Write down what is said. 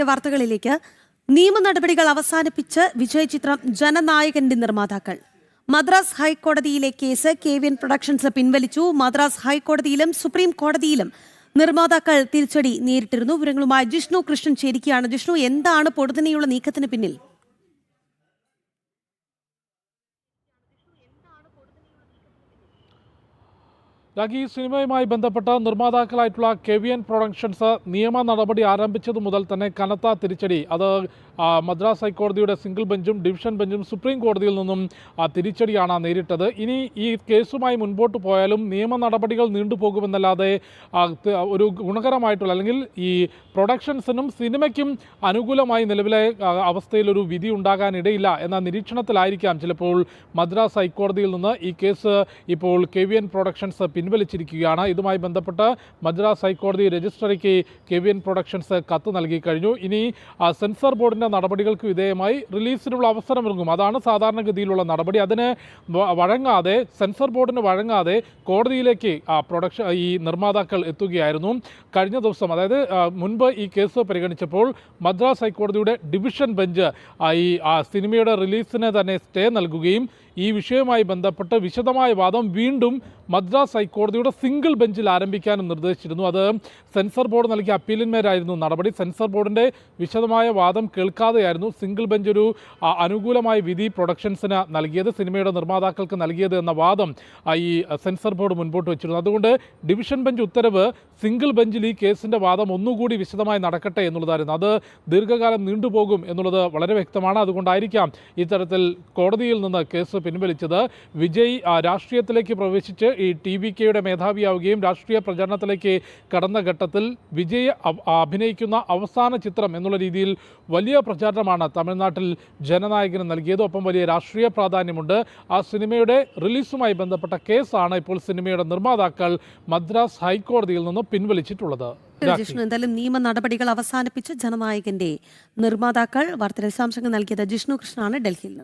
വാർത്തകളിലേക്ക്. നിയമ നടപടികൾ അവസാനിപ്പിച്ച് വിജയ് ചിത്രം ജനനായകന്റെ നിർമ്മാതാക്കൾ. മദ്രാസ് ഹൈക്കോടതിയിലെ കേസ് KVN പ്രൊഡക്ഷൻസ് പിൻവലിച്ചു. മദ്രാസ് ഹൈക്കോടതിയിലും സുപ്രീം കോടതിയിലും നിർമ്മാതാക്കൾ തിരിച്ചടി നേരിട്ടിരുന്നു. വിവരങ്ങളുമായി ജിഷ്ണു കൃഷ്ണൻ ചേരുകയാണ്. ജിഷ്ണു, എന്താണ് പൊടുന്നനെയുള്ള നീക്കത്തിന് പിന്നിൽ? ഈ സിനിമയുമായി ബന്ധപ്പെട്ട നിർമ്മാതാക്കളായിട്ടുള്ള KVN പ്രൊഡക്ഷൻസ് നിയമ നടപടി ആരംഭിച്ചതു മുതൽ തന്നെ കനത്ത തിരിച്ചടി അത് മദ്രാസ് ഹൈക്കോടതിയുടെ സിംഗിൾ ബെഞ്ചും ഡിവിഷൻ ബെഞ്ചും സുപ്രീം കോടതിയിൽ നിന്നും തിരിച്ചടിയാണ് നേരിട്ടത്. ഇനി ഈ കേസുമായി മുൻപോട്ട് പോയാലും നിയമ നടപടികൾ നീണ്ടുപോകുമെന്നല്ലാതെ ഒരു ഗുണകരമായിട്ടുള്ള അല്ലെങ്കിൽ ഈ പ്രൊഡക്ഷൻസിനും സിനിമയ്ക്കും അനുകൂലമായി നിലവിലെ അവസ്ഥയിലൊരു വിധി ഉണ്ടാകാനിടയില്ല എന്ന നിരീക്ഷണത്തിലായിരിക്കാം ചിലപ്പോൾ മദ്രാസ് ഹൈക്കോടതിയിൽ നിന്ന് ഈ കേസ് ഇപ്പോൾ KVN പ്രൊഡക്ഷൻസ് പിൻവലിച്ചിരിക്കുകയാണ്. ഇതുമായി ബന്ധപ്പെട്ട് മദ്രാസ് ഹൈക്കോടതി രജിസ്ട്രാർക്ക് KVN പ്രൊഡക്ഷൻസ് കത്ത് നൽകി കഴിഞ്ഞു. ഇനി സെൻസർ ബോർഡിൻ്റെ നടപടികൾക്ക് വിധേയമായി റിലീസിനുള്ള അവസരമൊരുങ്ങും. അതാണ് സാധാരണഗതിയിലുള്ള നടപടി. അതിന് വഴങ്ങാതെ സെൻസർ ബോർഡിന് വഴങ്ങാതെ കോടതിയിലേക്ക് ഈ നിർമ്മാതാക്കൾ എത്തുകയായിരുന്നു. കഴിഞ്ഞ ദിവസം, അതായത് മുൻപ് ഈ കേസ് പരിഗണിച്ചപ്പോൾ മദ്രാസ് ഹൈക്കോടതിയുടെ ഡിവിഷൻ ബെഞ്ച് ഈ സിനിമയുടെ റിലീസിന് തന്നെ സ്റ്റേ നൽകുകയും ഈ വിഷയവുമായി ബന്ധപ്പെട്ട് വിശദമായ വാദം വീണ്ടും മദ്രാസ് ഹൈക്കോടതിയുടെ സിംഗിൾ ബെഞ്ചിൽ ആരംഭിക്കാനും നിർദ്ദേശിച്ചിരുന്നു. അത് സെൻസർ ബോർഡ് നൽകിയ അപ്പീലിന്മേലായിരുന്നു നടപടി. സെൻസർ ബോർഡിൻ്റെ വിശദമായ വാദം കേൾക്കാതെയായിരുന്നു സിംഗിൾ ബെഞ്ച് ഒരു അനുകൂലമായ വിധി പ്രൊഡക്ഷൻസിന് നൽകിയത്, സിനിമയുടെ നിർമ്മാതാക്കൾക്ക് നൽകിയത് എന്ന വാദം ഈ സെൻസർ ബോർഡ് മുൻപോട്ട് വെച്ചിരുന്നു. അതുകൊണ്ട് ഡിവിഷൻ ബെഞ്ച് ഉത്തരവ് സിംഗിൾ ബെഞ്ചിൽ ഈ കേസിൻ്റെ വാദം ഒന്നുകൂടി വിശദമായി നടക്കട്ടെ എന്നുള്ളതായിരുന്നു. അത് ദീർഘകാലം നീണ്ടുപോകും എന്നുള്ളത് വളരെ വ്യക്തമാണ്. അതുകൊണ്ടായിരിക്കാം ഇത്തരത്തിൽ കോടതിയിൽ നിന്ന് കേസ് പിൻവലിച്ചത്. വിജയ് രാഷ്ട്രീയത്തിലേക്ക് പ്രവേശിച്ച് ഈ TVKയുടെ മേധാവിയാവുകയും രാഷ്ട്രീയ പ്രചരണത്തിലേക്ക് കടന്ന ഘട്ടത്തിൽ വിജയ് അഭിനയിക്കുന്ന അവസാന ചിത്രം എന്നുള്ള രീതിയിൽ വലിയ പ്രചാരണമാണ് തമിഴ്നാട്ടിൽ ജനനായകന് നൽകിയത്. ഒപ്പം വലിയ രാഷ്ട്രീയ പ്രാധാന്യമുണ്ട്. ആ സിനിമയുടെ റിലീസുമായി ബന്ധപ്പെട്ട കേസാണ് ഇപ്പോൾ സിനിമയുടെ നിർമ്മാതാക്കൾ മദ്രാസ് ഹൈക്കോടതിയിൽ നിന്ന് പിൻവലിച്ചിട്ടുള്ളത്. എന്തായാലും നിയമ നടപടികൾ അവസാനിപ്പിച്ച് ജനനായകന്റെ നിർമ്മാതാക്കൾ വാർത്താ വിശദാംശങ്ങൾ നൽകിയത് ജിഷ്ണു കൃഷ്ണനാണ് ഡൽഹിയിൽ നിന്ന്.